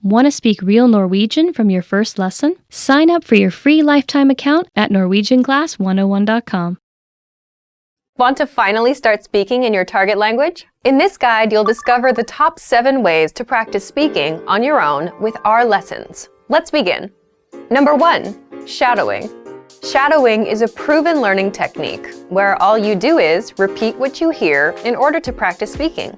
Want to speak real Norwegian from your first lesson? Sign up for your free lifetime account at norwegianclass101.com. Want to finally start speaking in your target language? In this guide, you'll discover the top 7 ways to practice speaking on your own with our lessons. Let's begin. Number 1, shadowing. Shadowing is a proven learning technique where all you do is repeat what you hear in order to practice speaking.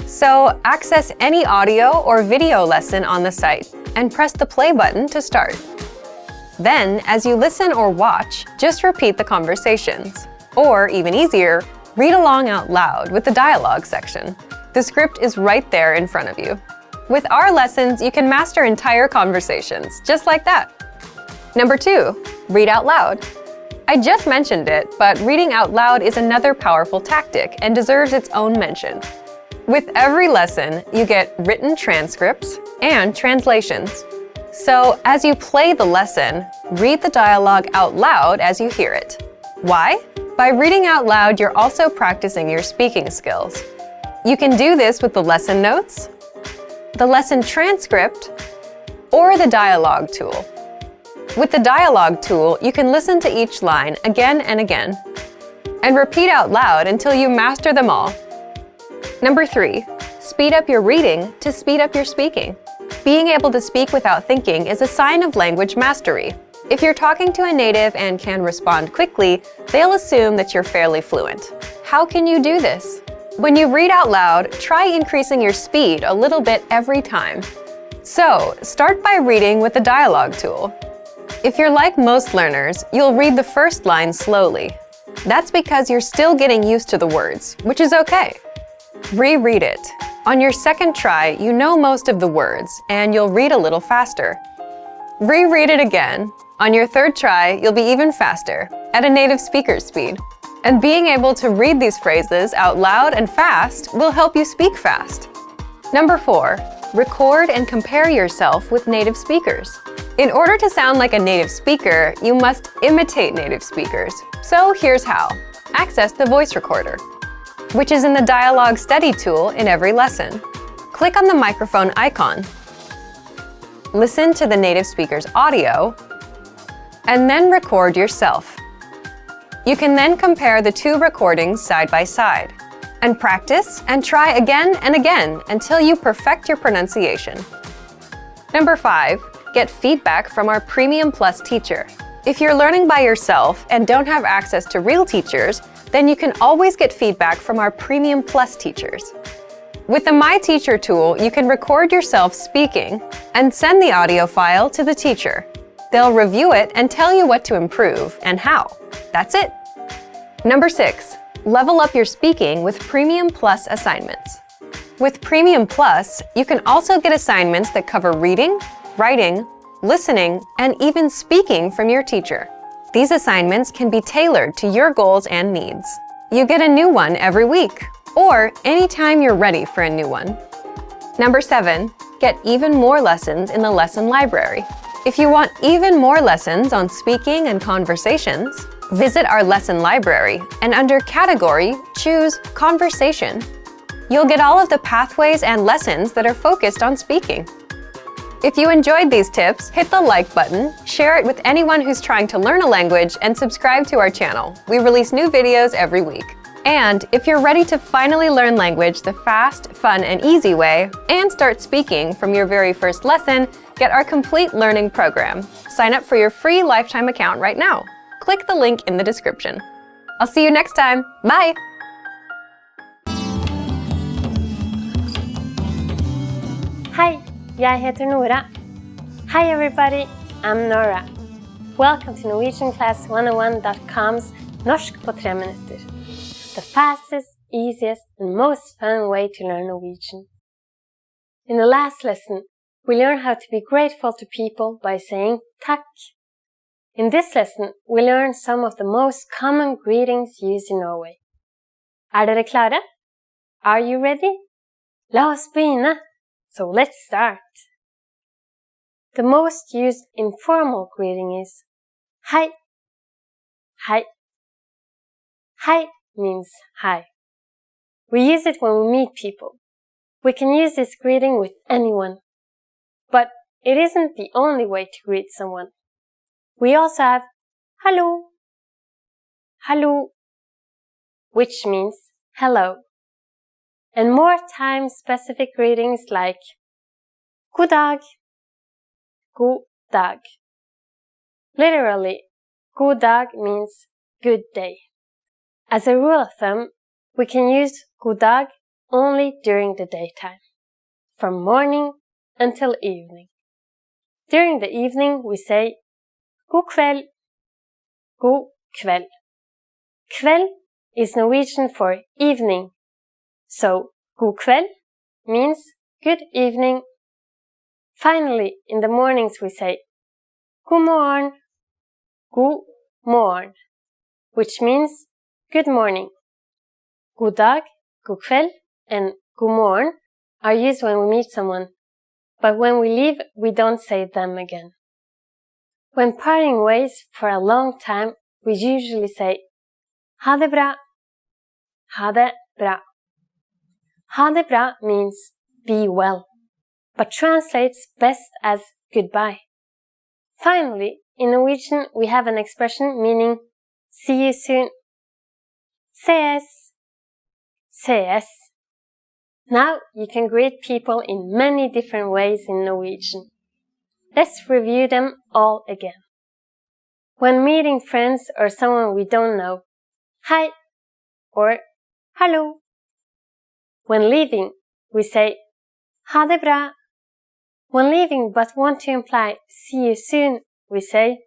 So, access any audio or video lesson on the site and press the play button to start. Then, as you listen or watch, just repeat the conversations. Or, even easier, read along out loud with the dialogue section. The script is right there in front of you. With our lessons, you can master entire conversations, just like that. Number 2, read out loud. I just mentioned it, but reading out loud is another powerful tactic and deserves its own mention. With every lesson, you get written transcripts and translations. So, as you play the lesson, read the dialogue out loud as you hear it. Why? By reading out loud, you're also practicing your speaking skills. You can do this with the lesson notes, the lesson transcript, or the dialogue tool. With the dialogue tool, you can listen to each line again and again, and repeat out loud until you master them all. Number 3, speed up your reading to speed up your speaking. Being able to speak without thinking is a sign of language mastery. If you're talking to a native and can respond quickly, they'll assume that you're fairly fluent. How can you do this? When you read out loud, try increasing your speed a little bit every time. So, start by reading with the dialogue tool. If you're like most learners, you'll read the first line slowly. That's because you're still getting used to the words, which is okay. Reread it. On your second try, you know most of the words, and you'll read a little faster. Reread it again. On your third try, you'll be even faster, at a native speaker's speed. And being able to read these phrases out loud and fast will help you speak fast. Number 4, record and compare yourself with native speakers. In order to sound like a native speaker, you must imitate native speakers. So here's how. Access the voice recorder, which is in the dialogue study tool in every lesson. Click on the microphone icon. Listen to the native speaker's audio, and then record yourself. You can then compare the 2 recordings side by side, and practice and try again and again until you perfect your pronunciation. Number 5, get feedback from our Premium Plus teacher. If you're learning by yourself and don't have access to real teachers, then you can always get feedback from our Premium Plus teachers. With the My Teacher tool, you can record yourself speaking and send the audio file to the teacher. They'll review it and tell you what to improve and how. That's it. Number 6, level up your speaking with Premium Plus assignments. With Premium Plus, you can also get assignments that cover reading, writing, listening, and even speaking from your teacher. These assignments can be tailored to your goals and needs. You get a new one every week, or anytime you're ready for a new one. Number 7, get even more lessons in the lesson library. If you want even more lessons on speaking and conversations, visit our lesson library and under Category, choose Conversation. You'll get all of the pathways and lessons that are focused on speaking. If you enjoyed these tips, hit the like button, share it with anyone who's trying to learn a language, and subscribe to our channel. We release new videos every week. And if you're ready to finally learn language the fast, fun, and easy way, and start speaking from your very first lesson, get our complete learning program. Sign up for your free lifetime account right now. Click the link in the description. I'll see you next time. Bye! Hi, jeg heter Nora. Hi everybody, I'm Nora. Welcome to NorwegianClass101.com's Norsk på 3 minutter. The fastest, easiest, and most fun way to learn Norwegian. In the last lesson, we learned how to be grateful to people by saying takk. In this lesson, we learned some of the most common greetings used in Norway. Dere klare? Are you ready? La oss begynne! So let's start. The most used informal greeting is Hei. Hei. Hei means hi. We use it when we meet people. We can use this greeting with anyone. But it isn't the only way to greet someone. We also have hallo, hallo, which means hello, and more time-specific greetings like god dag, god dag. Literally, god dag means good day. As a rule of thumb, we can use god dag only during the daytime, from morning until evening. During the evening, we say god kveld, god kveld. Kveld is Norwegian for evening, so god kveld means good evening. Finally, in the mornings we say god morgen, god morgen, which means good morning. God dag, god kveld, and god morgen are used when we meet someone, but when we leave, we don't say them again. When parting ways for a long time, we usually say ha det bra, ha det bra. Ha det bra means be well, but translates best as goodbye. Finally, in Norwegian, we have an expression meaning see you soon. Ses, ses. Now you can greet people in many different ways in Norwegian. Let's review them all again. When meeting friends or someone we don't know, hi or hallo. When leaving, we say ha det bra. When leaving but want to imply see you soon, we say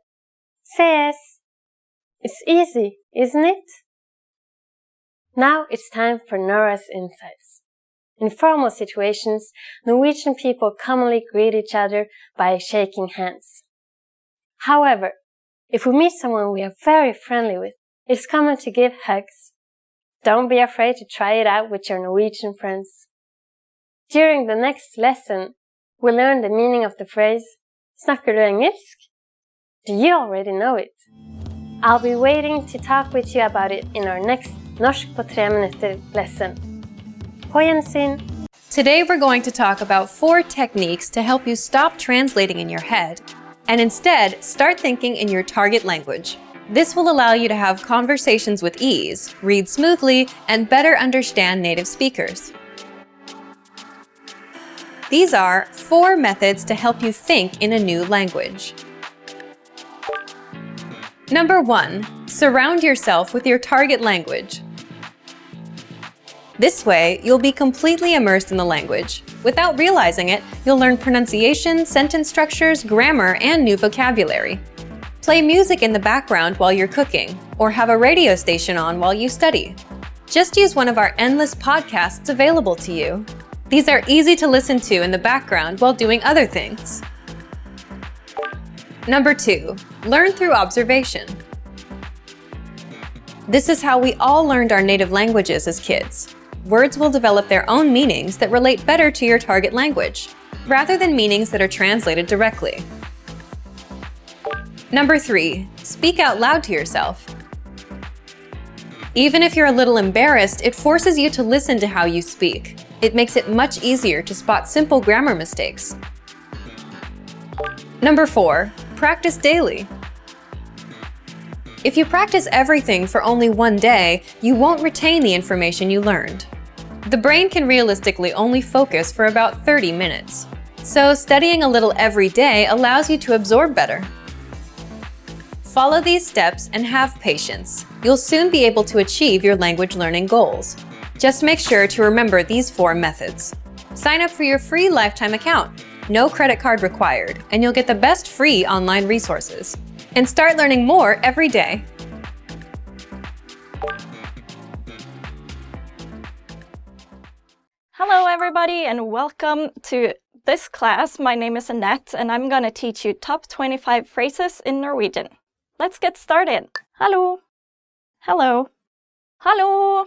ses. It's easy, isn't it? Now it's time for Nora's insights. In formal situations, Norwegian people commonly greet each other by shaking hands. However, if we meet someone we are very friendly with, it's common to give hugs. Don't be afraid to try it out with your Norwegian friends. During the next lesson, we'll learn the meaning of the phrase Snakker du engelsk? Do you already know it? I'll be waiting to talk with you about it in our next Norsk på 3 minutter lesson. På gjensyn! Today we're going to talk about 4 techniques to help you stop translating in your head and instead start thinking in your target language. This will allow you to have conversations with ease, read smoothly, and better understand native speakers. These are 4 methods to help you think in a new language. Number 1. Surround yourself with your target language. This way, you'll be completely immersed in the language. Without realizing it, you'll learn pronunciation, sentence structures, grammar, and new vocabulary. Play music in the background while you're cooking, or have a radio station on while you study. Just use one of our endless podcasts available to you. These are easy to listen to in the background while doing other things. Number 2. Learn through observation. This is how we all learned our native languages as kids. Words will develop their own meanings that relate better to your target language, rather than meanings that are translated directly. Number 3. Speak out loud to yourself. Even if you're a little embarrassed, it forces you to listen to how you speak. It makes it much easier to spot simple grammar mistakes. Number 4. Practice daily. If you practice everything for only one day, you won't retain the information you learned. The brain can realistically only focus for about 30 minutes. So studying a little every day allows you to absorb better. Follow these steps and have patience. You'll soon be able to achieve your language learning goals. Just make sure to remember these 4 methods. Sign up for your free lifetime account. No credit card required, and you'll get the best free online resources. And start learning more every day. Hello everybody and welcome to this class. My name is Annette and I'm gonna teach you top 25 phrases in Norwegian. Let's get started. Hallo. Hello. Hallo.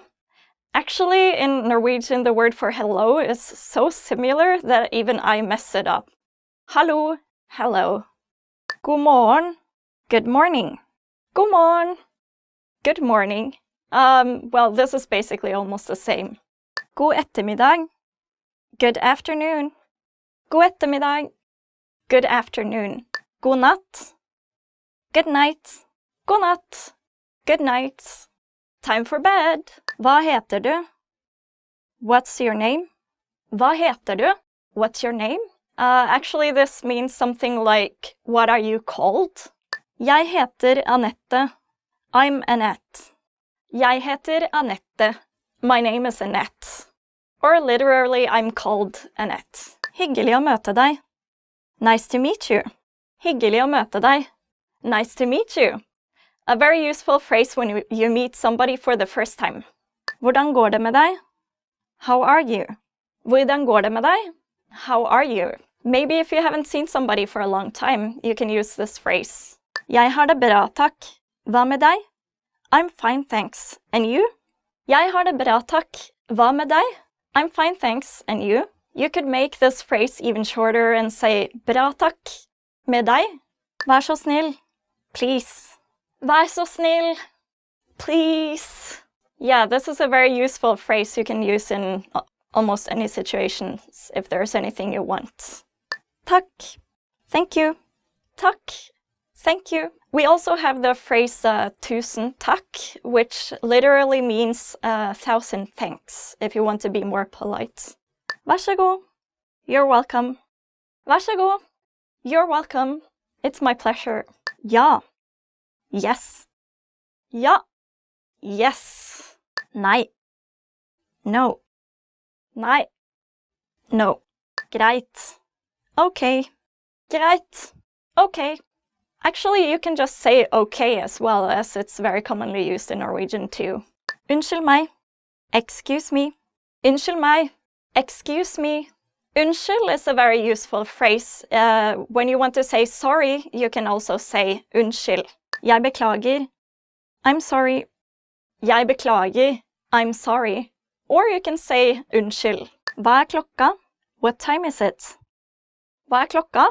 Actually, in Norwegian, the word for hello is so similar that even I mess it up. Hallo. Hello. God morgen. Good morning. God morgen. Good morning. Well, this is basically almost the same. God ettermiddag. Good afternoon. God ettermiddag. Good afternoon. God natt. Good night. God natt. Good night. Time for bed. Hva heter du? What's your name? Hva heter du? What's your name? Actually, this means something like, what are you called? Jeg heter Annette. I'm Annette. Jeg heter Annette. My name is Annette. Or literally, I'm called Annette. Hyggelig å møte deg. Nice to meet you. Hyggelig å møte deg. Nice to meet you. A very useful phrase when you meet somebody for the first time. Hvordan går det med deg? How are you? Hvordan går det med deg? How are you? Maybe if you haven't seen somebody for a long time, you can use this phrase. Jeg har det bra, takk. Hva med deg? I'm fine, thanks. And you? Jeg har det bra, takk. Hva med deg? I'm fine, thanks. And you? You could make this phrase even shorter and say bra, takk. Med deg? Vær så snill. Please. Vær så snill. Please. Yeah, this is a very useful phrase you can use in almost any situations if there's anything you want. Takk. Thank you. Takk. Thank you. We also have the phrase tusen takk, which literally means 1,000 thanks, if you want to be more polite. Vær så god. You're welcome. Vær så god. You're welcome. It's my pleasure. Ja. Yes. Ja. Yes. Nei. No. Nei. No. Greit. Okay. Greit. Okay. Actually, you can just say okay as well, as it's very commonly used in Norwegian too. Unnskyld meg. Excuse me. Unnskyld meg. Excuse me. Unnskyld is a very useful phrase. When you want to say sorry, you can also say unnskyld. Jeg beklager. I'm sorry. Jeg beklager. I'm sorry. Or you can say unnskyld. Hva klokka? What time is it? Hva klokka?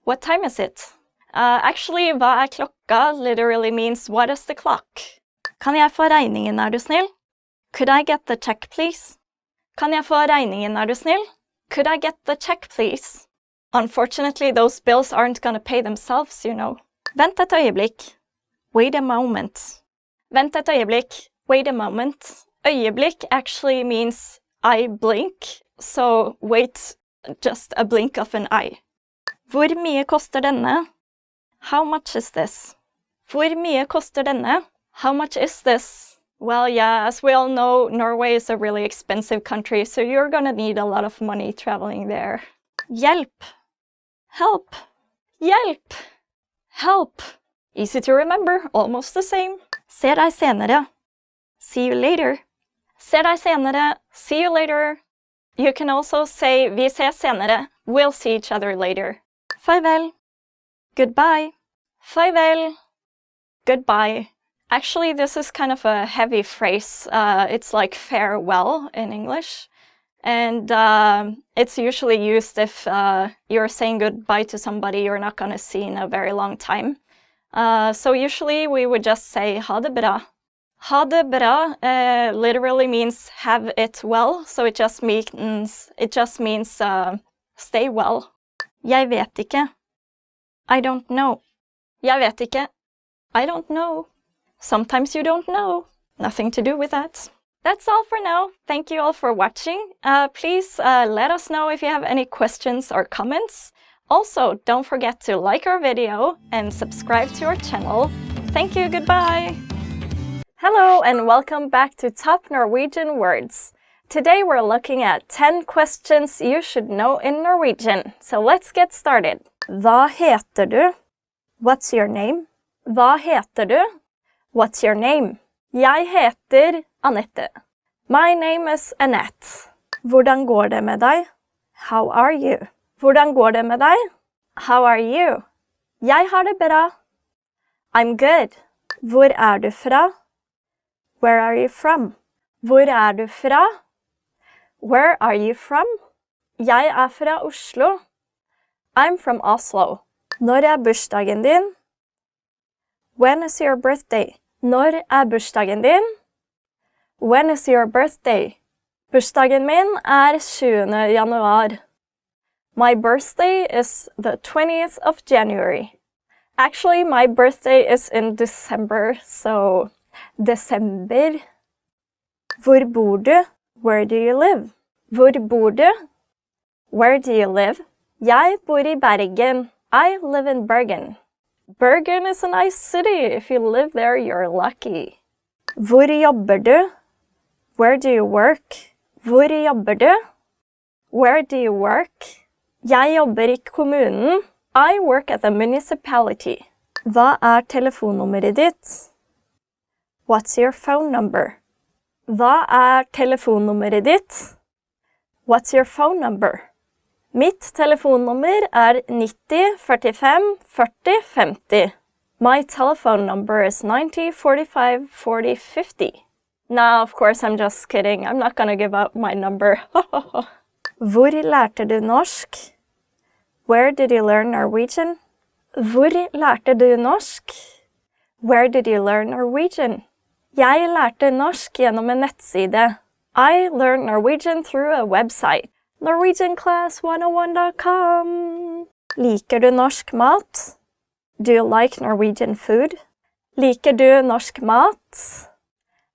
What time is it? Actually, hva klokka literally means what is the clock? Kan jeg få regningen, er du snill? Could I get the check, please? Kan jeg få regningen, er du snill? Could I get the check, please? Unfortunately, those bills aren't gonna pay themselves, you know. Vent et øyeblikk. Wait a moment. Vent et øyeblikk. Wait a moment. Øyeblikk actually means I blink, so wait just a blink of an eye. Hvor mye koster denne? How much is this? Hvor mye koster denne? How much is this? Well, yeah, as we all know, Norway is a really expensive country, so you're gonna need a lot of money traveling there. Hjelp. Help. Hjelp. Help. Easy to remember, almost the same. Se deg senere. See you later. Se deg senere. See you later. You can also say vi ses senere. We'll see each other later. Farvel. Goodbye. Farvel. Goodbye. Actually, this is kind of a heavy phrase. It's like farewell in English. And it's usually used if you're saying goodbye to somebody you're not going to see in a very long time. So usually we would just say ha det bra. Ha det bra literally means have it well, so it just means stay well. Jeg vet ikke. I don't know. Jeg vet ikke. I don't know. Sometimes you don't know. Nothing to do with that. That's all for now. Thank you all for watching. Please let us know if you have any questions or comments. Also, don't forget to like our video and subscribe to our channel. Thank you, goodbye! Hello and welcome back to Top Norwegian Words. Today we're looking at 10 questions you should know in Norwegian. So let's get started. Hva heter du? What's your name? Hva heter du? What's your name? Jeg heter Annette. My name is Annette. Hvordan går det med deg? How are you? Hvordan går det med deg? How are you? Jeg har det bra. I'm good. Hvor er du fra? Where are you from? Hvor er du fra? Where are you from? Jeg er fra Oslo. I'm from Oslo. Når er bursdagen din? When is your birthday? Når er bursdagen din? When is your birthday? Bursdagen min er 7. januar. My birthday is the 20th of January. Actually, my birthday is in December, so December. Hvor bor du? Where do you live? Hvor bor du? Where do you live? Jeg bor I Bergen. I live in Bergen. Bergen is a nice city. If you live there, you're lucky. Hvor jobber du? Where do you work? Hvor jobber du? Where do you work? Jeg jobber I kommunen. I work at the municipality. Hva telefonnummeret ditt? What's your phone number? Hva telefonnummeret ditt? What's your phone number? Mitt telefonnummer 90 45 40 50. My telephone number is 90 45 40 50. Nah, of course, I'm just kidding. I'm not gonna give out my number. Hvor lærte du norsk? Where did you learn Norwegian? Hvor lærte du norsk? Where did you learn Norwegian? Jeg lærte norsk gjennom en nettside. I learned Norwegian through a website. NorwegianClass101.com. Liker du norsk mat? Do you like Norwegian food? Liker du norsk mat?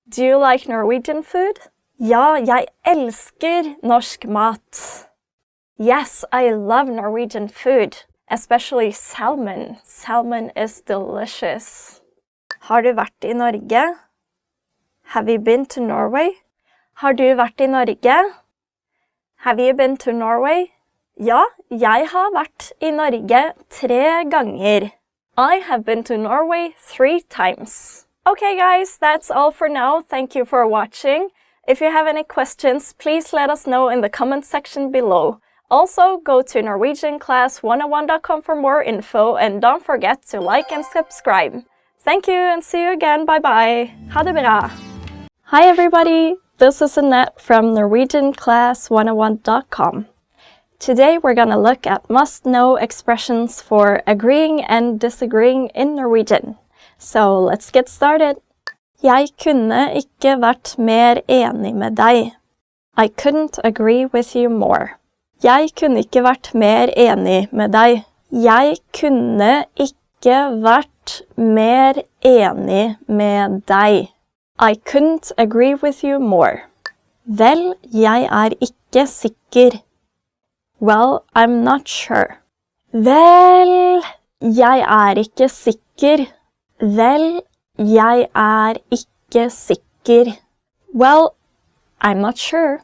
Do you like Norwegian food? Ja, jeg elsker norsk mat. Yes, I love Norwegian food, especially salmon. Salmon is delicious. Har du vært I Norge? Have you been to Norway? Har du vært I Norge? Have you been to Norway? Ja, jeg har vært I Norge 3 ganger. I have been to Norway 3 times. Okay guys, that's all for now. Thank you for watching. If you have any questions, please let us know in the comment section below. Also, go to NorwegianClass101.com for more info and don't forget to like and subscribe. Thank you and see you again. Bye bye. Ha det bra. Hi everybody. This is Annette from NorwegianClass101.com. Today we're gonna look at must-know expressions for agreeing and disagreeing in Norwegian. So let's get started. Jeg kunne ikke vært mer enig med deg. I couldn't agree with you more. Jeg kunne ikke vært mer enig med deg. Jeg kunne ikke vært mer enig med deg. I couldn't agree with you more. Vel, jeg ikke sikker. Well, I'm not sure. Vel, jeg ikke sikker. Vel, jeg ikke sikker. Well, I'm not sure.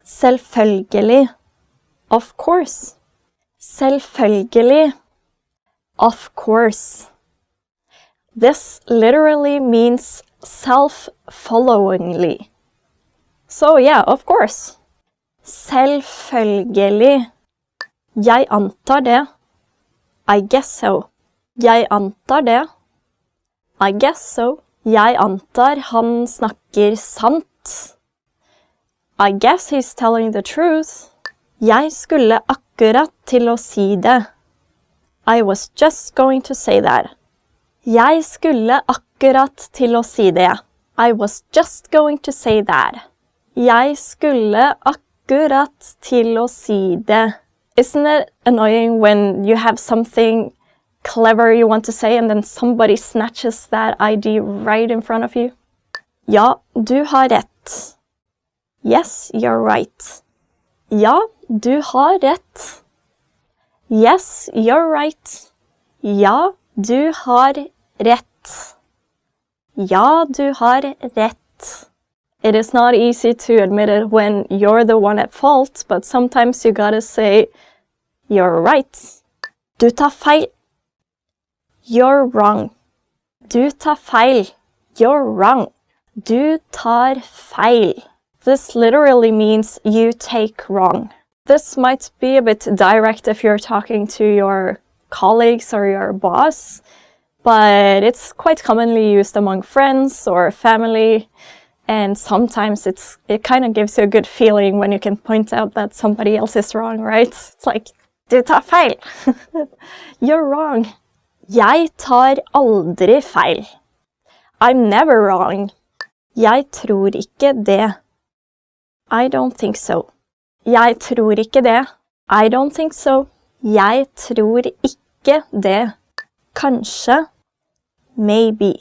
Selvfølgelig. Of course. Selvfølgelig. Of course. This literally means self-followingly. So yeah, of course. Selvfølgelig. Jeg antar det. I guess so. Jeg antar det. I guess so. Jeg antar han snakker sant. I guess he's telling the truth. Jeg skulle akkurat til å si det. I was just going to say that. Jeg skulle akkurat til å si det. I was just going to say that. Jeg skulle akkurat til å si det. Isn't it annoying when you have something clever you want to say and then somebody snatches that idea right in front of you? Ja, du har rett. Yes, you're right. Ja, du har rett. Yes, you're right. Ja, du har rett. Ja, du har rett. It is not easy to admit it when you're the one at fault, but sometimes you gotta say, you're right. Du tar feil. You're wrong. Du tar feil. You're wrong. Du tar feil. This literally means you take wrong. This might be a bit direct if you're talking to your colleagues or your boss, but it's quite commonly used among friends or family, and sometimes it kind of gives you a good feeling when you can point out that somebody else is wrong, right? It's like, du tar feil. You're wrong. Jeg tar aldri feil. I'm never wrong. Jeg tror ikke det. I don't think so. Jeg tror ikke det. I don't think so. Jeg tror ikke det. Kanskje. Maybe.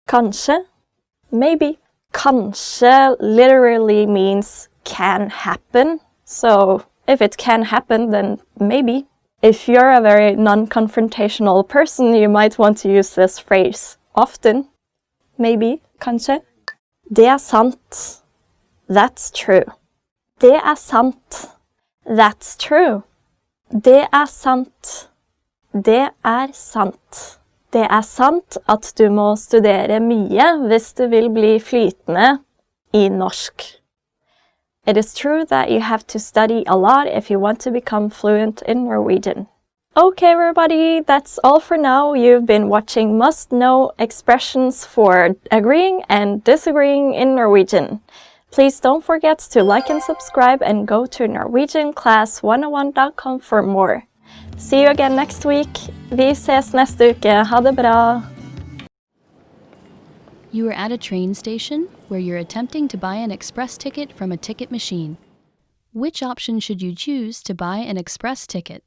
Kanskje. Maybe. Kanskje literally means can happen. So if it can happen, then maybe. If you're a very non-confrontational person, you might want to use this phrase often. Maybe. Kanskje. Det sant. That's true. Det sant. That's true. Det sant. Det sant. Det sant at du må studere mye hvis du vil bli flytende i norsk. It is true that you have to study a lot if you want to become fluent in Norwegian. Okay, everybody, that's all for now. You've been watching must-know expressions for agreeing and disagreeing in Norwegian. Please don't forget to like and subscribe and go to norwegianclass101.com for more. See you again next week. Vi ses neste uke. Ha det bra. You are at a train station where you're attempting to buy an express ticket from a ticket machine. Which option should you choose to buy an express ticket?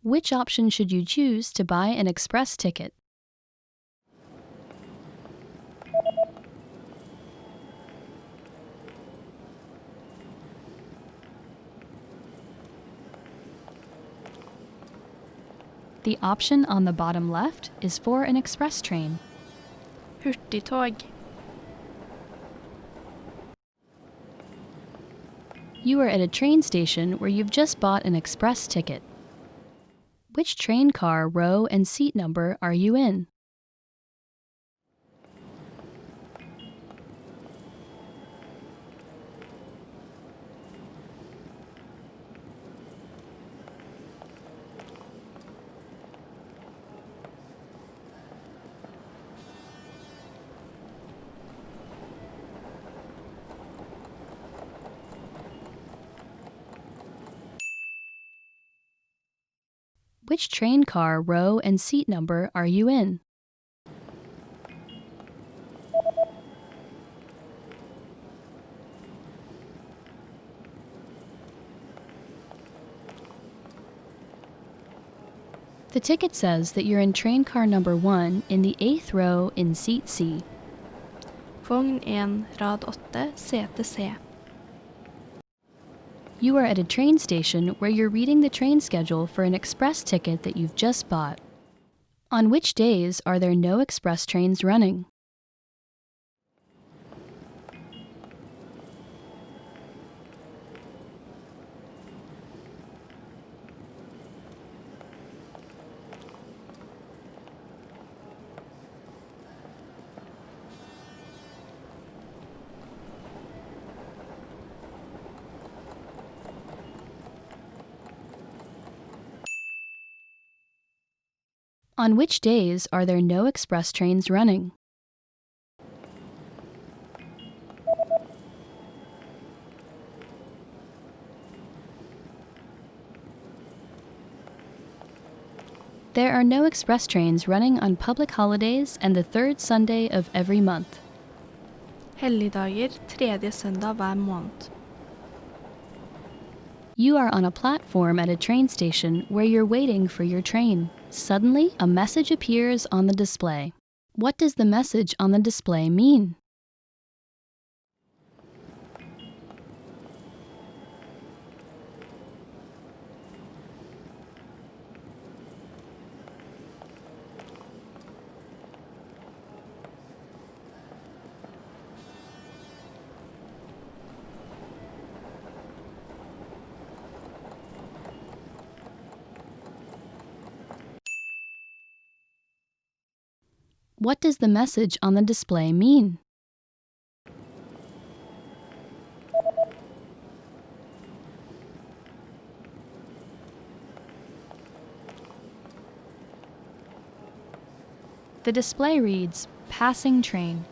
Which option should you choose to buy an express ticket? The option on the bottom left is for an express train. Hurtigtog. You are at a train station where you've just bought an express ticket. Which train car, row, and seat number are you in? Which train car, row, and seat number are you in? The ticket says that you're in train car number 1 in the 8th row in seat C. Vogn 1, rad 8, sete C. You are at a train station where you're reading the train schedule for an express ticket that you've just bought. On which days are there no express trains running? On which days are there no express trains running? There are no express trains running on public holidays and the third Sunday of every month. Helligdager, tredje søndag hver måned. You are on a platform at a train station where you're waiting for your train. Suddenly, a message appears on the display. What does the message on the display mean? What does the message on the display mean? The display reads, passing train.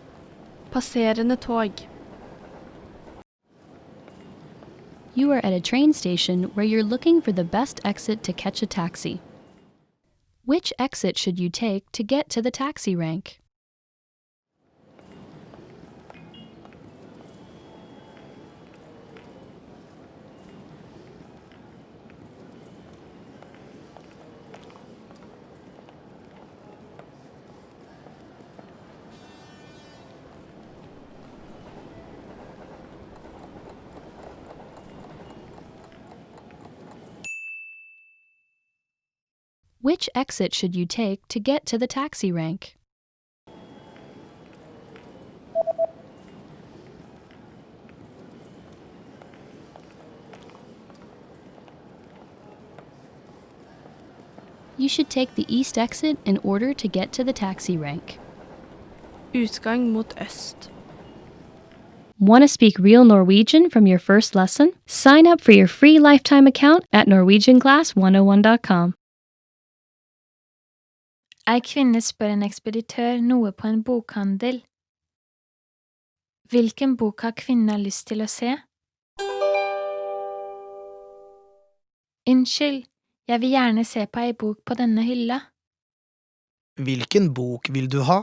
Passerende tog. You are at a train station where you're looking for the best exit to catch a taxi. Which exit should you take to get to the taxi rank? Which exit should you take to get to the taxi rank? You should take the east exit in order to get to the taxi rank. Utgang mot øst. Want to speak real Norwegian from your first lesson? Sign up for your free lifetime account at norwegianclass101.com. Kvinne spør en ekspeditør noe på en bokhandel. Hvilken bok har kvinnen lyst til å se? Unnskyld, jeg vil gjerne se på ei bok på denne hylla. Hvilken bok vil du ha?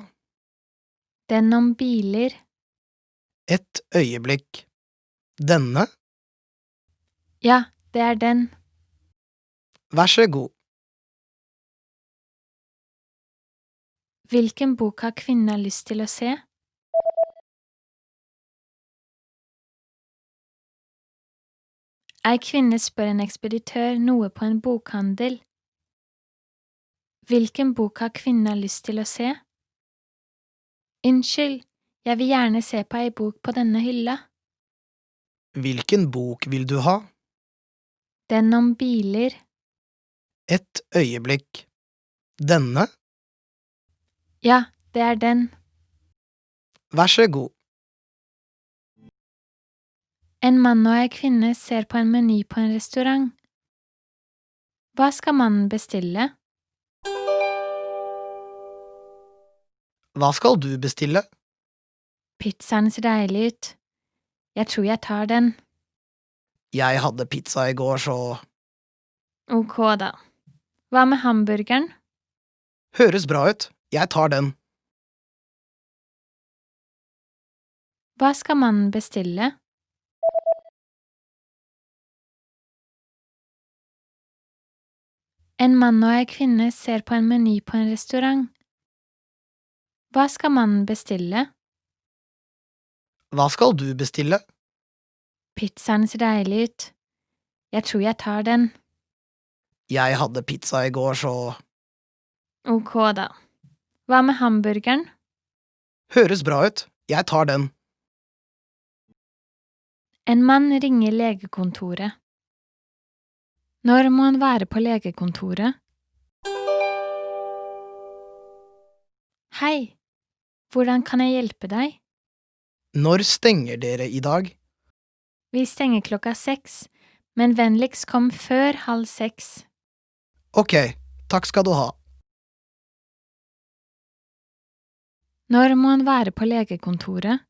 Den om biler. Et øyeblikk. Denne? Ja, det er den. Vær så god. Hvilken bok har kvinnen lyst til å se? Ei kvinne spør en ekspeditør noe på en bokhandel. Hvilken bok har kvinnen lyst til å se? Unnskyld, jeg vil gjerne se på ei bok på denne hylla. Hvilken bok vil du ha? Den om biler. Et øyeblikk. Denne? Ja, det er den. Vær så god. En mann og ei kvinne ser på en meny på en restaurant. Hva skal mannen bestille? Hva skal du bestille? Pizzaen ser deilig ut. Jeg tror jeg tar den. Jeg hadde pizza i går, så… Ok da. Hva med hamburgeren? Høres bra ut. Jeg tar den. Hva skal mannen bestille? En mann og ei kvinne ser på en meny på en restaurant. Hva skal mannen bestille? Hva skal du bestille? Pizzaen ser deilig ut. Jeg tror jeg tar den. Jeg hadde pizza i går, så… Ok da. Hva med hamburgeren? Høres bra ut. Jeg tar den. En mann ringer legekontoret. Når må han være på legekontoret? Hei, hvordan kan jeg hjelpe deg? Når stenger dere i dag? Vi stenger 6, men vennligst kom før 5:30. Ok, takk skal du ha. Når må han være på legekontoret?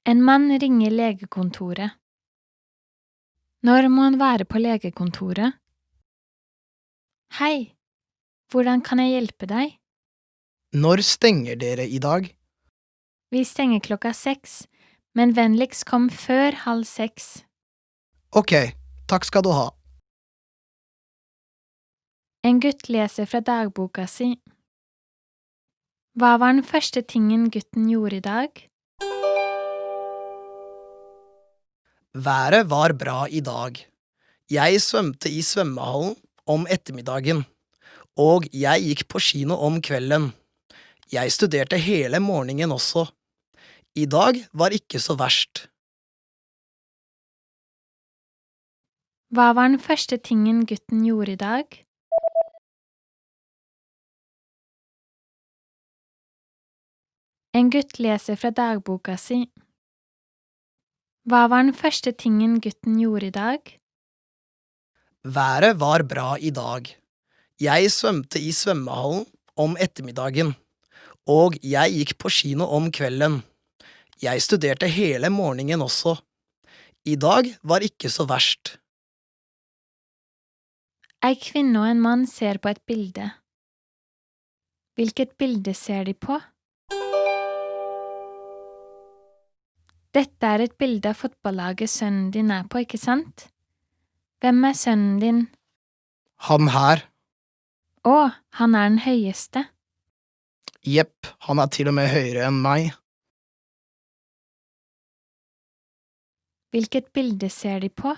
En mann ringer legekontoret. Når må han være på legekontoret? Hei, hvordan kan jeg hjelpe deg? Når stenger dere i dag? Vi stenger 6, men vennligst kom før 5:30. Ok, takk skal du ha. En gutt leser fra dagboka si. Hva var den første tingen gutten gjorde i dag? Været var bra i dag. Jeg svømte i svømmehallen om ettermiddagen, og jeg gikk på kino om kvelden. Jeg studerte hele morgenen også. I dag var ikke så verst. Hva var den første tingen gutten gjorde i dag? En gutt leser fra dagboka si. Hva var den første tingen gutten gjorde i dag? Været var bra i dag. Jeg svømte i svømmehallen om ettermiddagen, og jeg gikk på kino om kvelden. Jeg studerte hele morgenen også. I dag var ikke så verst. Ei kvinne og en mann ser på et bilde. Hvilket bilde ser de på? Dette er et bilde av fotballaget sønnen din er på, ikke sant? Hvem er sønnen din? Han her. Å, han er den høyeste. Jepp, han er til og med høyere enn meg. Hvilket bilde ser de på?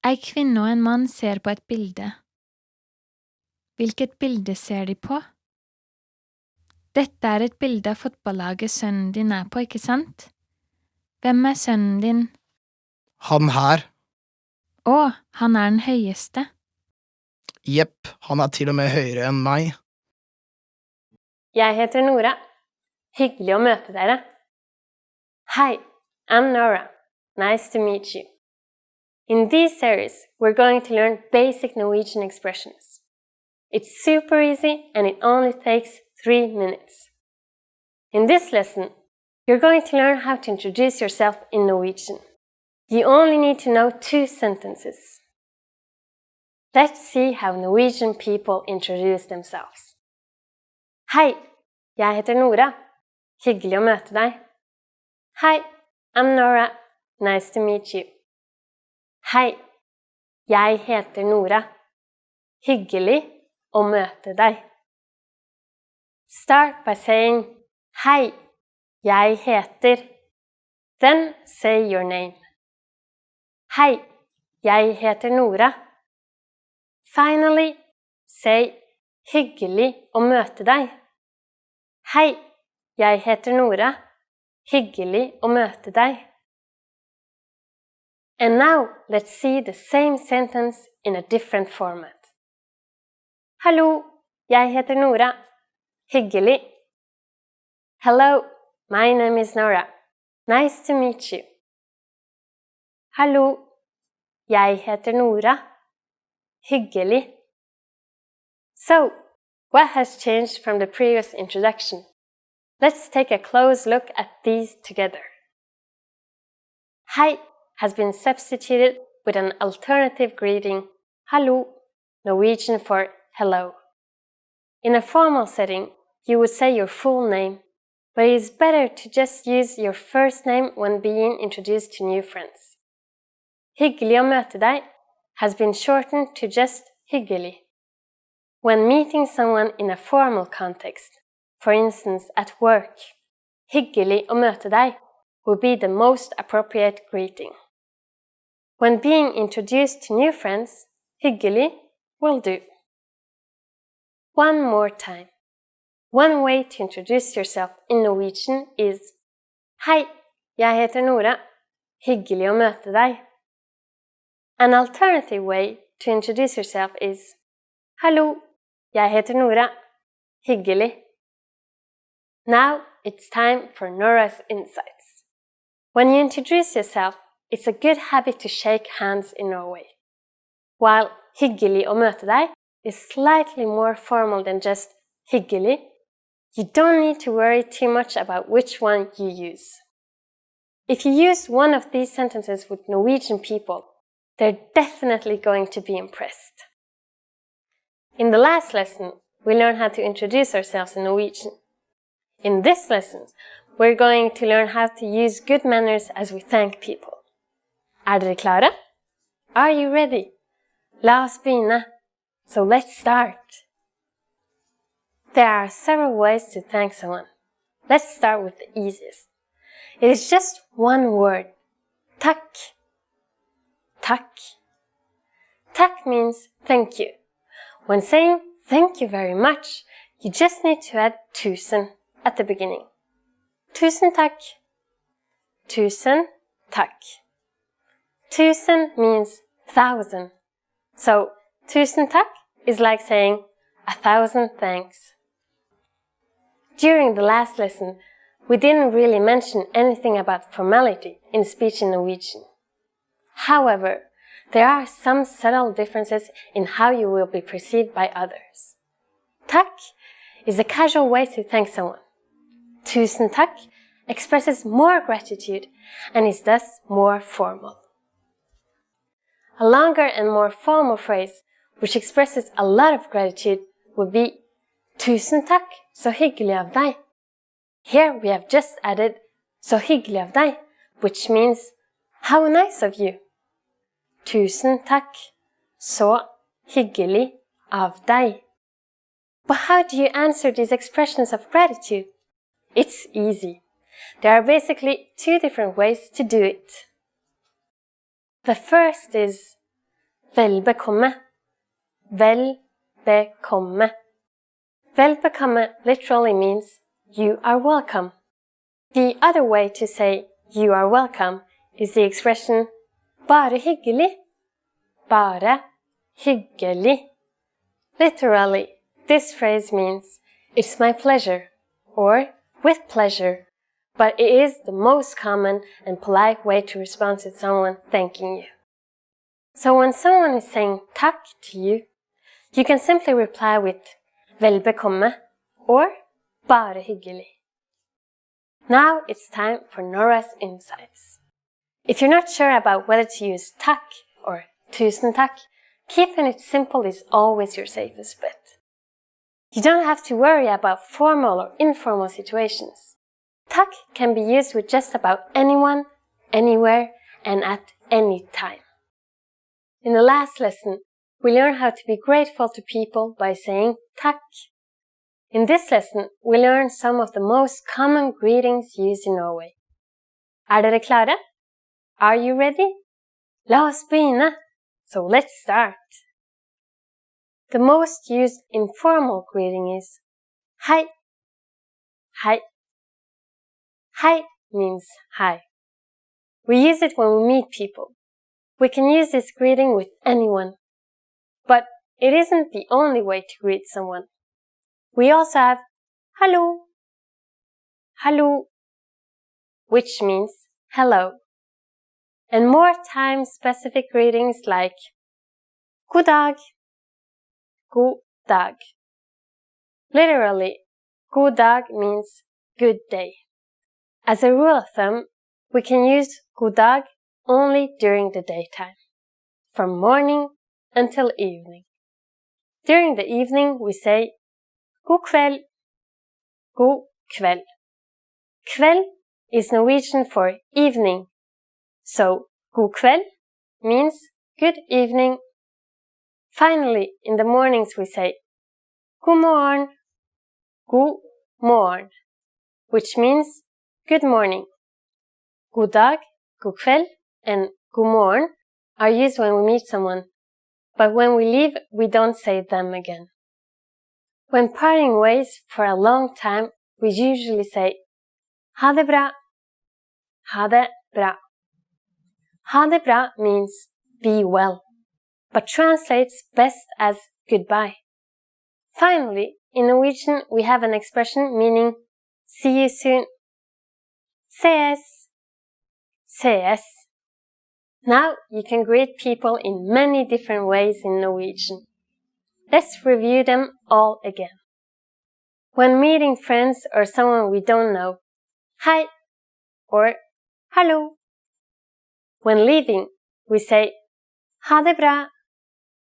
Ei kvinne og en mann ser på et bilde. Hvilket bilde ser de på? Dette er et bilde av fotballaget sønnen din er på, ikke sant? Hvem er sønnen din? Han her. Å, han er den høyeste. Jepp, han er til og med høyere enn meg. Jeg heter Nora. Hyggelig å møte dere. Hi, I'm Nora. Nice to meet you. In this series, we're going to learn basic Norwegian expressions. It's super easy and it only takes 3 minutes. In this lesson, you're going to learn how to introduce yourself in Norwegian. You only need to know 2 sentences. Let's see how Norwegian people introduce themselves. Hei, jeg heter Nora. Hyggelig å møte deg. Hi, I'm Nora. Nice to meet you. Hei, jeg heter Nora. Hyggelig å møte deg. Start by saying, Hei, jeg heter. Then say your name. Hei, jeg heter Nora. Finally, say, hyggelig å møte deg. Hei, jeg heter Nora. Hyggelig å møte deg. And now, let's see the same sentence in a different format. Hallo, jeg heter Nora. Hyggelig. Hello, my name is Nora. Nice to meet you. Hallo, jeg heter Nora. Hyggelig. So, what has changed from the previous introduction? Let's take a close look at these together. Hei has been substituted with an alternative greeting, hallo, Norwegian for hello. In a formal setting, you would say your full name, but it is better to just use your first name when being introduced to new friends. Hyggelig å møte deg has been shortened to just hyggelig. When meeting someone in a formal context, for instance at work, hyggelig å møte deg would be the most appropriate greeting. When being introduced to new friends, hyggelig will do. One more time. One way to introduce yourself in Norwegian is Hei, jeg heter Nora. Hyggelig å møte deg. An alternative way to introduce yourself is Hallo, jeg heter Nora. Hyggelig. Now it's time for Nora's insights. When you introduce yourself, it's a good habit to shake hands in Norway. While hyggelig å møte deg is slightly more formal than just hyggelig, you don't need to worry too much about which one you use. If you use one of these sentences with Norwegian people, they're definitely going to be impressed. In the last lesson, we learned how to introduce ourselves in Norwegian. In this lesson, we're going to learn how to use good manners as we thank people. Er dere klare? Are you ready? La oss begynne. So let's start. There are several ways to thank someone. Let's start with the easiest. It is just one word. Takk. Takk. Takk means thank you. When saying thank you very much, you just need to add tusen at the beginning. Tusen takk. Tusen takk. Tusen means 1,000. So, tusen takk is like saying 1,000 thanks. During the last lesson, we didn't really mention anything about formality in speech in Norwegian. However, there are some subtle differences in how you will be perceived by others. Takk is a casual way to thank someone. Tusen takk expresses more gratitude and is thus more formal. A longer and more formal phrase, which expresses a lot of gratitude, would be Tusen takk, så hyggelig av deg. Here we have just added så hyggelig av deg, which means how nice of you. Tusen takk, så hyggelig av deg. But how do you answer these expressions of gratitude? It's easy. There are basically two different ways to do it. The first is vel bekomme. Vel bekomme. Vel bekomme literally means you are welcome. The other way to say you are welcome is the expression bare hyggelig. Bare hyggelig. Literally, this phrase means it's my pleasure or with pleasure, but it is the most common and polite way to respond to someone thanking you. So when someone is saying takk to you, you can simply reply with vel bekomme or bare hyggelig. Now it's time for Nora's insights. If you're not sure about whether to use takk or tusen takk, keeping it simple is always your safest bet. You don't have to worry about formal or informal situations. Takk can be used with just about anyone, anywhere, and at any time. In the last lesson, we learned how to be grateful to people by saying takk. In this lesson, we learned some of the most common greetings used in Norway. Er dere klare? Are you ready? La oss begynne! So let's start. The most used informal greeting is hei. Hei. Hei means hi. We use it when we meet people. We can use this greeting with anyone. But it isn't the only way to greet someone. We also have hallo. Hallo, which means hello. And more time-specific greetings like god dag. God dag. Literally, god dag means good day. As a rule of thumb, we can use god dag only during the daytime, from morning until evening. During the evening, we say god kveld. God kveld. Kveld is Norwegian for evening. So, god kveld means good evening. Finally, in the mornings we say god morgen. God morgen, which means good morning. God dag, god kveld, and god morgen are used when we meet someone, but when we leave, we don't say them again. When parting ways for a long time, we usually say ha det bra. Ha det bra. Ha det bra means be well, but translates best as goodbye. Finally, in Norwegian, we have an expression meaning see you soon. Ses. Ses. Now you can greet people in many different ways in Norwegian. Let's review them all again. When meeting friends or someone we don't know, hei or hallo. When leaving, we say ha det bra.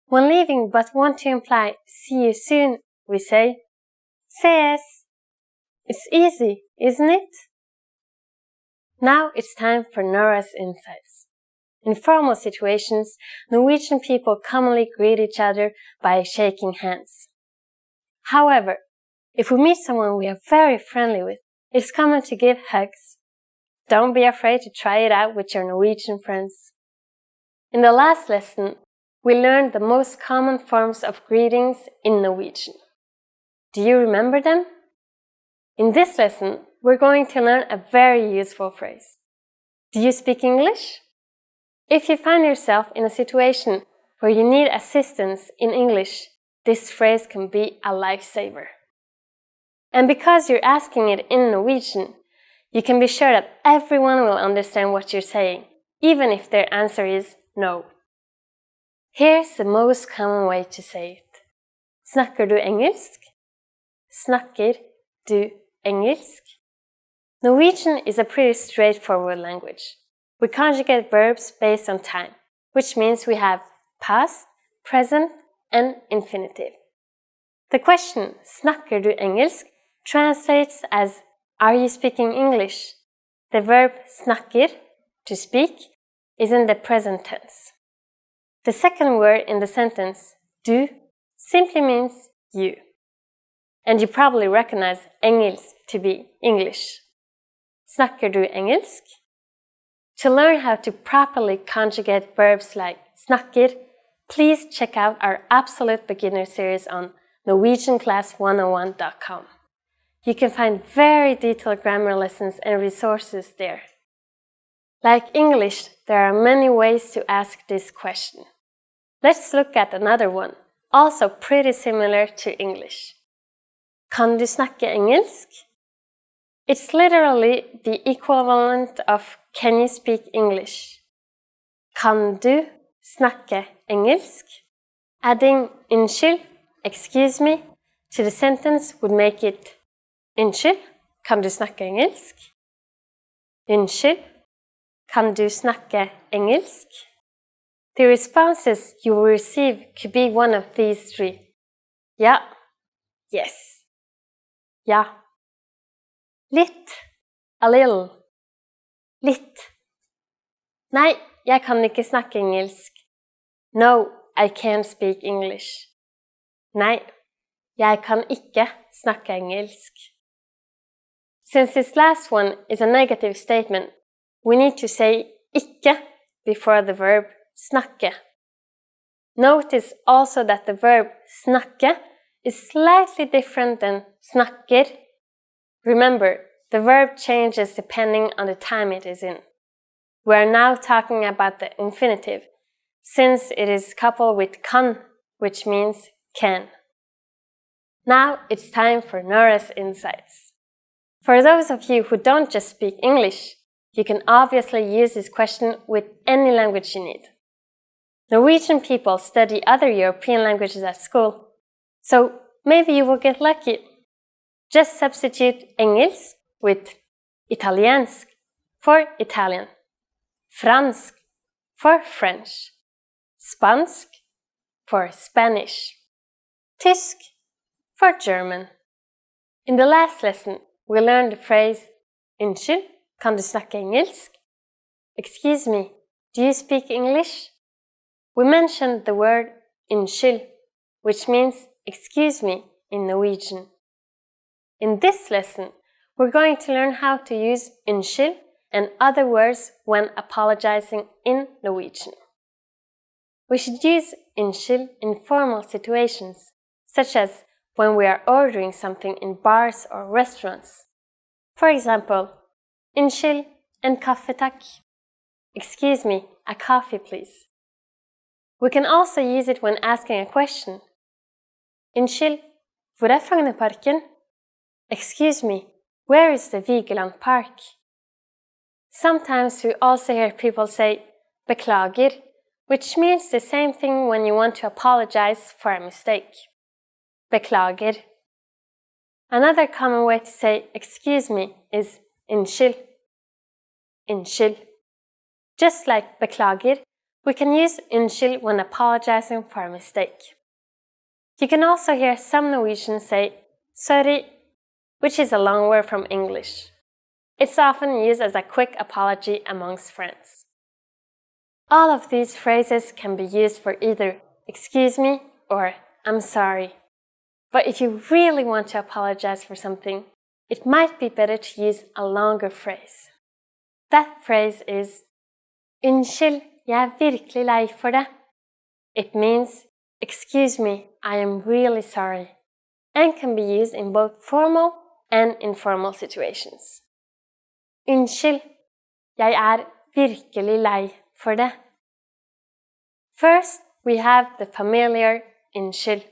When leaving but want to imply see you soon, we say ses. It's easy, isn't it? Now it's time for Nora's insights. In formal situations, Norwegian people commonly greet each other by shaking hands. However, if we meet someone we are very friendly with, it's common to give hugs. Don't be afraid to try it out with your Norwegian friends. In the last lesson, we learned the most common forms of greetings in Norwegian. Do you remember them? In this lesson, we're going to learn a very useful phrase. Do you speak English? If you find yourself in a situation where you need assistance in English, this phrase can be a lifesaver. And because you're asking it in Norwegian, you can be sure that everyone will understand what you're saying, even if their answer is no. Here's the most common way to say it. Snakker du engelsk? Snakker du engelsk? Norwegian is a pretty straightforward language. We conjugate verbs based on time, which means we have past, present, and infinitive. The question, snakker du engelsk, translates as, are you speaking English? The verb snakker, to speak, is in the present tense. The second word in the sentence, du, simply means you. And you probably recognize engelsk to be English. Snakker du engelsk? To learn how to properly conjugate verbs like snakker, please check out our Absolute Beginner series on NorwegianClass101.com. You can find very detailed grammar lessons and resources there. Like English, there are many ways to ask this question. Let's look at another one, also pretty similar to English. Kan du snakke engelsk? It's literally the equivalent of can you speak English? Kan du snakke engelsk? Adding unnskyld, excuse me, to the sentence would make it unnskyld, kan du snakke engelsk? Unnskyld, kan du snakke engelsk? The responses you will receive could be one of these three. Ja, yes, ja. Litt, a little, litt. Nei, jeg kan ikke snakke engelsk. No, I can't speak English. Nei, jeg kan ikke snakke engelsk. Since this last one is a negative statement, we need to say ikke before the verb snakke. Notice also that the verb snakke is slightly different than snakker. Remember, the verb changes depending on the time it is in. We are now talking about the infinitive, since it is coupled with kan, which means can. Now it's time for Nora's insights. For those of you who don't just speak English, you can obviously use this question with any language you need. Norwegian people study other European languages at school, so maybe you will get lucky. Just substitute engelsk with italiensk for Italian, fransk for French, spansk for Spanish, tysk for German. In the last lesson, we learned the phrase unnskyld, kan du snakke engelsk? Excuse me, do you speak English? We mentioned the word unnskyld, which means excuse me in Norwegian. In this lesson, we're going to learn how to use unnskyld and other words when apologizing in Norwegian. We should use unnskyld in formal situations, such as when we are ordering something in bars or restaurants. For example, unnskyld, en kaffe takk. Excuse me, a coffee please. We can also use it when asking a question. Unnskyld, hvor er Frognerparken? Excuse me, where is the Vigeland Park? Sometimes we also hear people say beklager, which means the same thing when you want to apologize for a mistake. Beklager. Another common way to say excuse me is unnskyld. Unnskyld. Just like beklager, we can use unnskyld when apologizing for a mistake. You can also hear some Norwegians say sorry, which is a long word from English. It's often used as a quick apology amongst friends. All of these phrases can be used for either excuse me or I'm sorry. But if you really want to apologize for something, it might be better to use a longer phrase. That phrase is unnskyld, jeg er virkelig lei for det. It means excuse me, I am really sorry, and can be used in both formal and informal situations. Unnskyld, jeg er virkelig lei for det. First, we have the familiar unnskyld.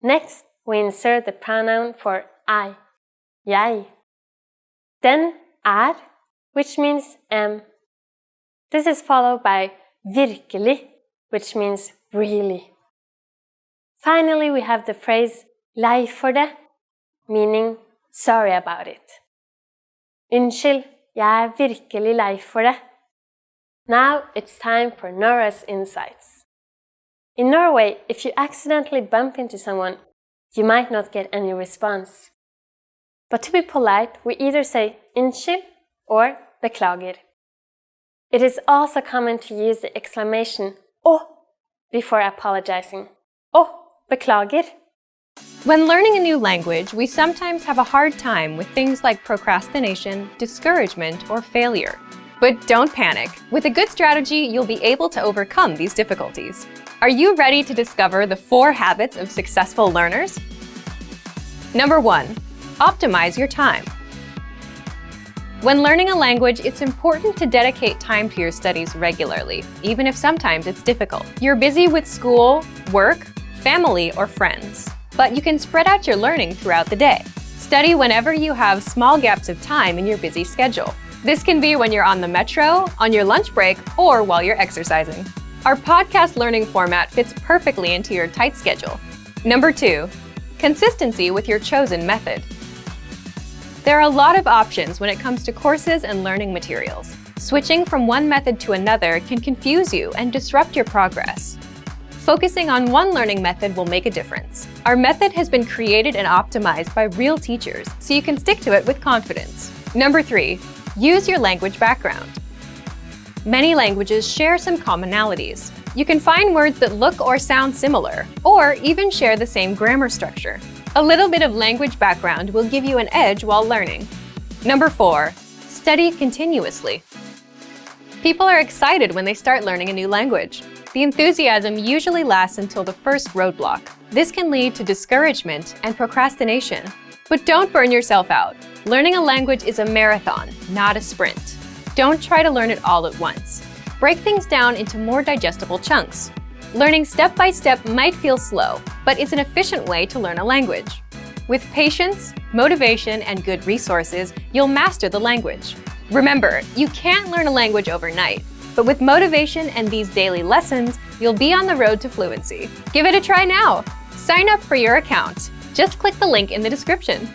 Next, we insert the pronoun for I, jeg. Then which means am. This is followed by virkelig, which means really. Finally, we have the phrase lei for det, meaning sorry about it. Unnskyld, jeg er virkelig lei for det. Now it's time for Nora's insights. In Norway, if you accidentally bump into someone, you might not get any response. But to be polite, we either say unnskyld or beklager. It is also common to use the exclamation «Å» before apologizing. «Å, beklager». When learning a new language, we sometimes have a hard time with things like procrastination, discouragement, or failure. But don't panic. With a good strategy, you'll be able to overcome these difficulties. Are you ready to discover the 4 habits of successful learners? Number 1. Optimize your time. When learning a language, it's important to dedicate time to your studies regularly, even if sometimes it's difficult. You're busy with school, work, family, or friends. But you can spread out your learning throughout the day. Study whenever you have small gaps of time in your busy schedule. This can be when you're on the metro, on your lunch break, or while you're exercising. Our podcast learning format fits perfectly into your tight schedule. Number 2. Consistency with your chosen method. There are a lot of options when it comes to courses and learning materials. Switching from one method to another can confuse you and disrupt your progress. Focusing on one learning method will make a difference. Our method has been created and optimized by real teachers, so you can stick to it with confidence. Number 3. Use your language background. Many languages share some commonalities. You can find words that look or sound similar, or even share the same grammar structure. A little bit of language background will give you an edge while learning. Number 4. Study continuously. People are excited when they start learning a new language. The enthusiasm usually lasts until the first roadblock. This can lead to discouragement and procrastination. But don't burn yourself out. Learning a language is a marathon, not a sprint. Don't try to learn it all at once. Break things down into more digestible chunks. Learning step by step might feel slow, but it's an efficient way to learn a language. With patience, motivation, and good resources, you'll master the language. Remember, you can't learn a language overnight, but with motivation and these daily lessons, you'll be on the road to fluency. Give it a try now. Sign up for your account. Just click the link in the description.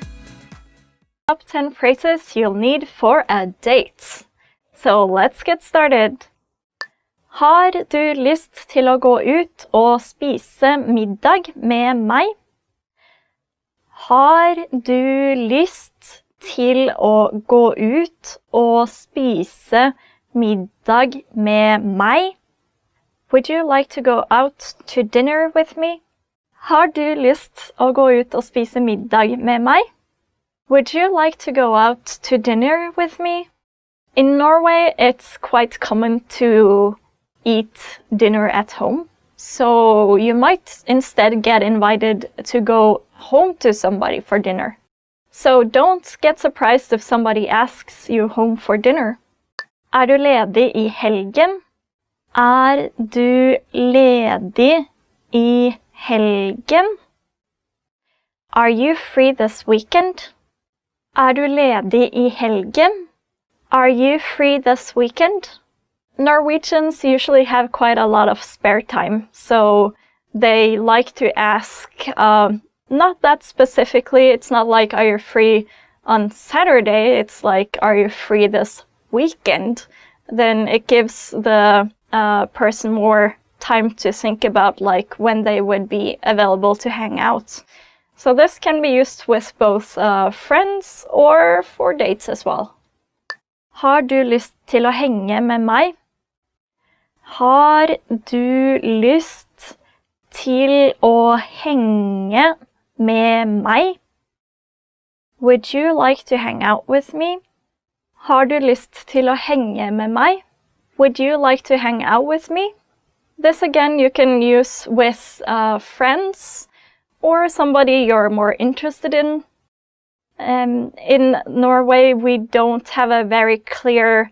Top 10 phrases you'll need for a date. So let's get started. Har du lyst til å gå ut og spise middag med meg? Har du lyst til å gå ut og spise middag med meg? Would you like to go out to dinner with me? Har du lyst å gå ut og spise middag med meg? Would you like to go out to dinner with me? In Norway, it's quite common to eat dinner at home. So you might instead get invited to go home to somebody for dinner. So don't get surprised if somebody asks you home for dinner. Er du ledig I helgen? Er du ledig I helgen? Are you free this weekend? Er du ledig I helgen? Are you free this weekend? Norwegians usually have quite a lot of spare time, so they like to ask, not that specifically, it's not like, are you free on Saturday? It's like, are you free this weekend? Then it gives the person more time to think about like when they would be available to hang out. So this can be used with both friends or for dates as well. Har du lyst til å henge med meg? Har du lyst til å henge med meg? Would you like to hang out with me? Har du lyst til å henge med meg? Would you like to hang out with me? This again you can use with friends or somebody you're more interested in. In Norway, we don't have a very clear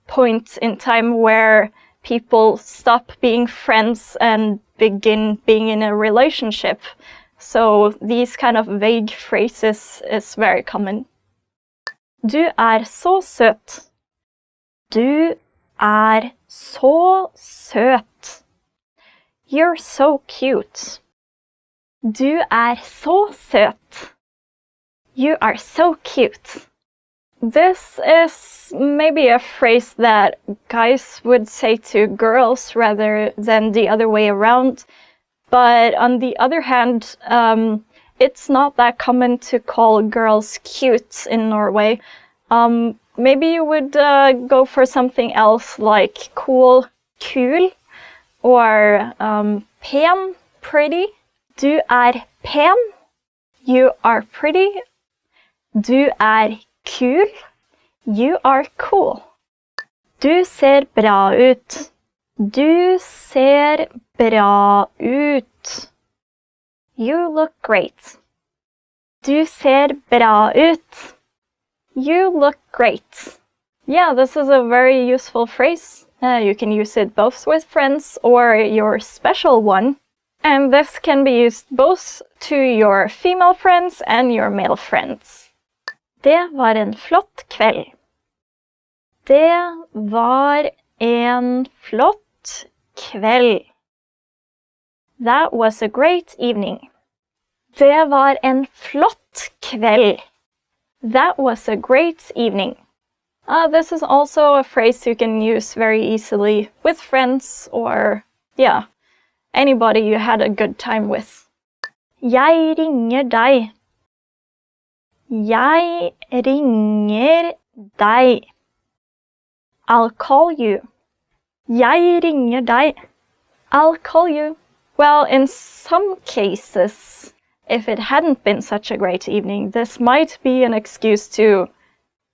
point in time where people stop being friends and begin being in a relationship. So these kind of vague phrases is very common. Du så søt. Du så søt. You're so cute. Du så søt. You are so cute. This is maybe a phrase that guys would say to girls rather than the other way around. But on the other hand, it's not that common to call girls cute in Norway. Maybe you would go for something else like cool, kul, or pen, pretty. Du pen. You are pretty. Du kul. You are cool. Du ser bra ut. Du ser bra ut. You look great. Du ser bra ut. You look great. Yeah, this is a very useful phrase. You can use it both with friends or your special one. And this can be used both to your female friends and your male friends. Det var en flott kveld. Det var en flott kveld. That was a great evening. Det var en flott kveld. That was a great evening. This is also a phrase you can use very easily with friends or, yeah, anybody you had a good time with. Jeg ringer deg. Jeg ringer deg. I'll call you. Jeg ringer deg. I'll call you. Well, in some cases, if it hadn't been such a great evening, this might be an excuse to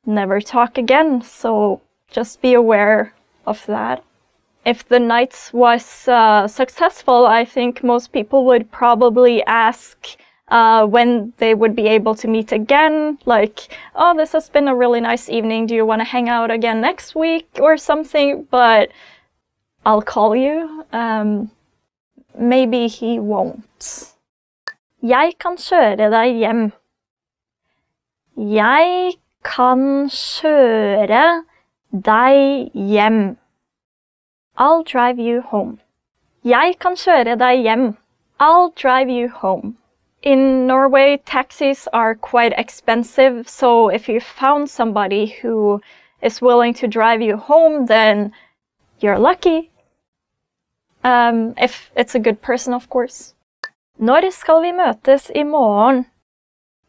never talk again, so just be aware of that. If the night was successful, I think most people would probably ask when they would be able to meet again, like, oh, this has been a really nice evening, do you want to hang out again next week or something? But I'll call you. Maybe he won't. Jeg kan kjøre deg hjem. Jeg kan kjøre deg hjem. I'll drive you home. Jeg kan kjøre deg hjem. I'll drive you home. In Norway, taxis are quite expensive, so if you found somebody who is willing to drive you home, then you're lucky. If it's a good person, of course. Når skal vi møtes i morgen?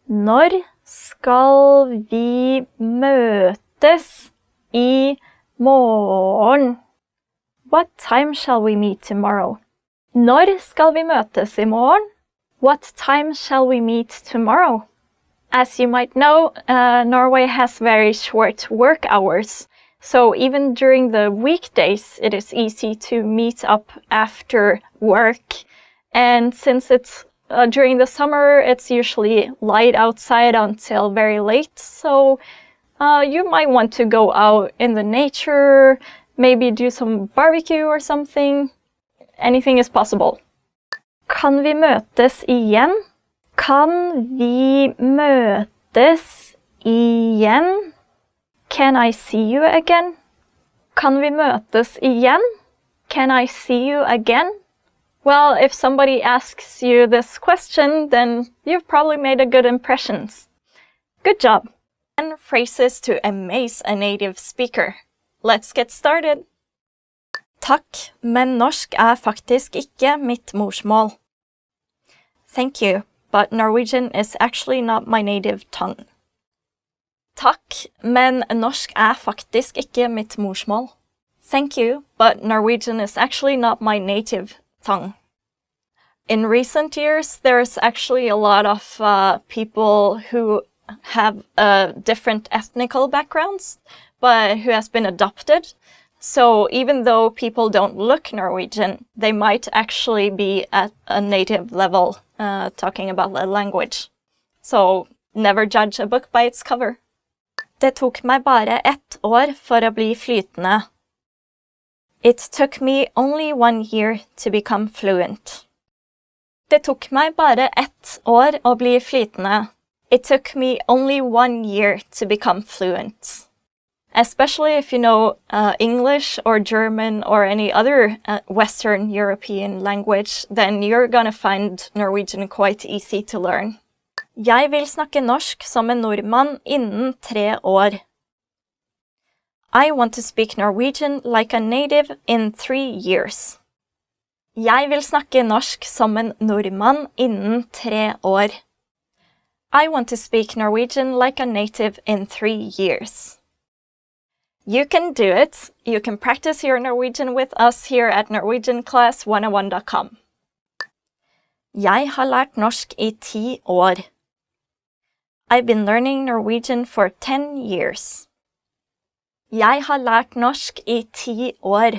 Når skal vi møtes i morgen? What time shall we meet tomorrow? Når skal vi møtes i morgen? What time shall we meet tomorrow? As you might know, Norway has very short work hours. So even during the weekdays, it is easy to meet up after work. And since it's during the summer, it's usually light outside until very late. So you might want to go out in the nature, maybe do some barbecue or something. Anything is possible. Kan vi møtes igjen? Kan vi møtes igjen? Can I see you again? Kan vi møtes igjen? Can I see you again? Well, if somebody asks you this question, then you've probably made a good impression. Good job! 10 phrases to amaze a native speaker. Let's get started! Takk, men norsk faktisk ikke mitt morsmål. Thank you, but Norwegian is actually not my native tongue. Takk, men norsk faktisk ikke mitt morsmål. Thank you, but Norwegian is actually not my native tongue. In recent years, there's actually a lot of people who have different ethnical backgrounds, but who has been adopted. So even though people don't look Norwegian, they might actually be at a native level talking about the language. So never judge a book by its cover. Det tok meg bare 1 år for å bli flytende. It took me only 1 year to become fluent. Det tok meg bare 1 år å bli flytende. It took me only 1 year to become fluent. Especially if you know English or German or any other Western European language, then you're gonna find Norwegian quite easy to learn. Jeg vil snakke norsk som en nordmann innen 3 år. I want to speak Norwegian like a native in 3 years. Jeg vil snakke norsk som en nordmann innen 3 år. I want to speak Norwegian like a native in 3 years. You can do it. You can practice your Norwegian with us here at norwegianclass101.com. Jeg har lært norsk I 10 år. I've been learning Norwegian for 10 years. Jeg har lært norsk I 10 år.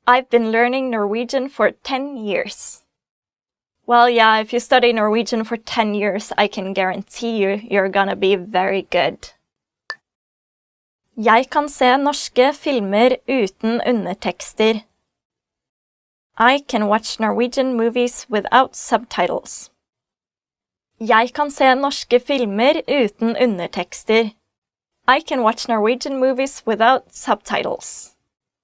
I've been learning Norwegian for 10 years. Well, yeah, if you study Norwegian for 10 years, I can guarantee you're gonna be very good. Jeg kan se norske filmer uten undertekster. I can watch Norwegian movies without subtitles. Jeg kan se norske filmer uten undertekster. I can watch Norwegian movies without subtitles.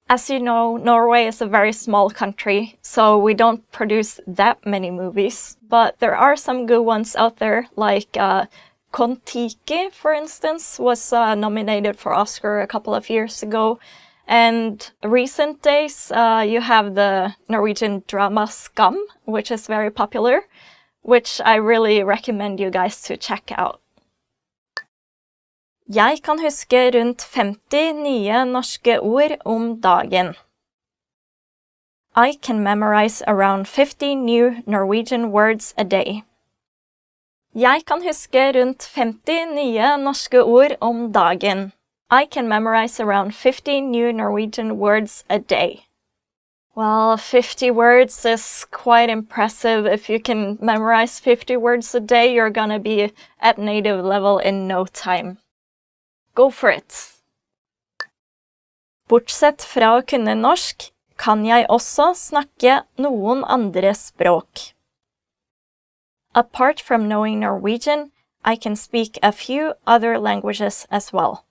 As you know, Norway is a very small country, so we don't produce that many movies. But there are some good ones out there, like Kon-Tiki, for instance, was nominated for Oscar a couple of years ago. And recent days, you have the Norwegian drama Skam, which is very popular, which I really recommend you guys to check out. Jeg kan huske rundt 50 nye norske ord om dagen. I can memorize around 50 new Norwegian words a day. Jeg kan huske rundt 50 nye norske ord om dagen. I can memorize around 50 new Norwegian words a day. Well, 50 words is quite impressive. If you can memorize 50 words a day, you're gonna be at native level in no time. Go for it! Bortsett fra å kunne norsk, kan jeg også snakke noen andre språk. Apart from knowing Norwegian, I can speak a few other languages as well.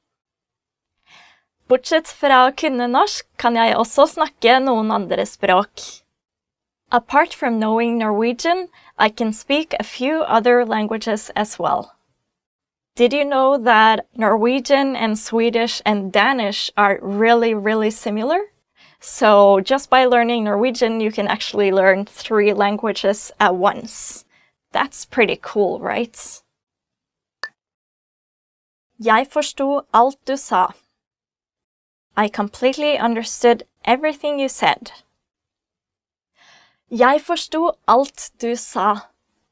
Bortsett fra å kunne norsk, kan jeg også snakke noen andre språk. Apart from knowing Norwegian, I can speak a few other languages as well. Did you know that Norwegian and Swedish and Danish are really similar? So just by learning Norwegian, you can actually learn 3 languages at once. That's pretty cool, right? Jeg forsto alt du sa. I completely understood everything you said. Jeg forsto alt du sa.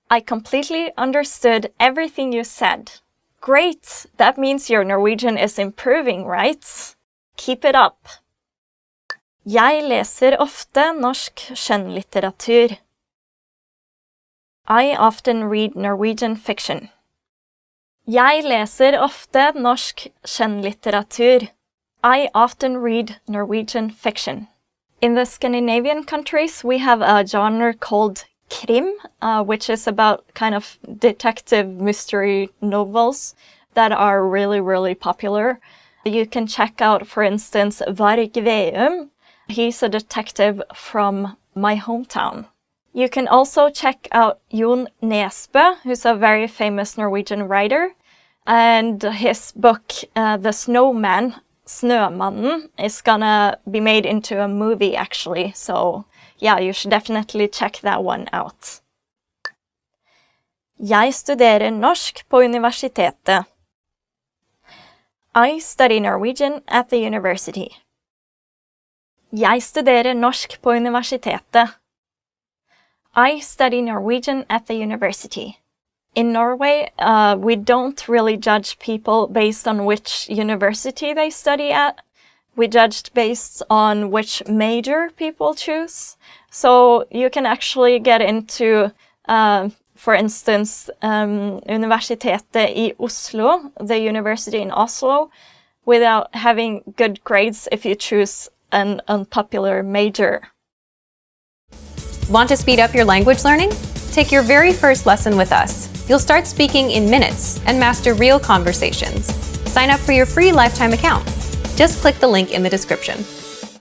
I completely understood everything you said. Great! That means your Norwegian is improving, right? Keep it up! Jeg leser ofte norsk skjønnlitteratur. I often read Norwegian fiction. Jeg leser ofte norsk skjønnlitteratur. I often read Norwegian fiction. In the Scandinavian countries, we have a genre called krim, which is about kind of detective mystery novels that are really popular. You can check out, for instance, Varg Veum. He's a detective from my hometown. You can also check out Jon Nesbø, who's a very famous Norwegian writer, and his book, The Snowman, Snømannen, is gonna be made into a movie actually, so yeah, you should definitely check that one out. Jeg studerer norsk på universitetet. I study Norwegian at the university. Jeg studerer norsk på universitetet. I study Norwegian at the university. In Norway, we don't really judge people based on which university they study at. We judged based on which major people choose. So you can actually get into, for instance, Universitetet I Oslo, the university in Oslo, without having good grades if you choose an unpopular major. Want to speed up your language learning? Take your very first lesson with us. You'll start speaking in minutes and master real conversations. Sign up for your free lifetime account. Just click the link in the description.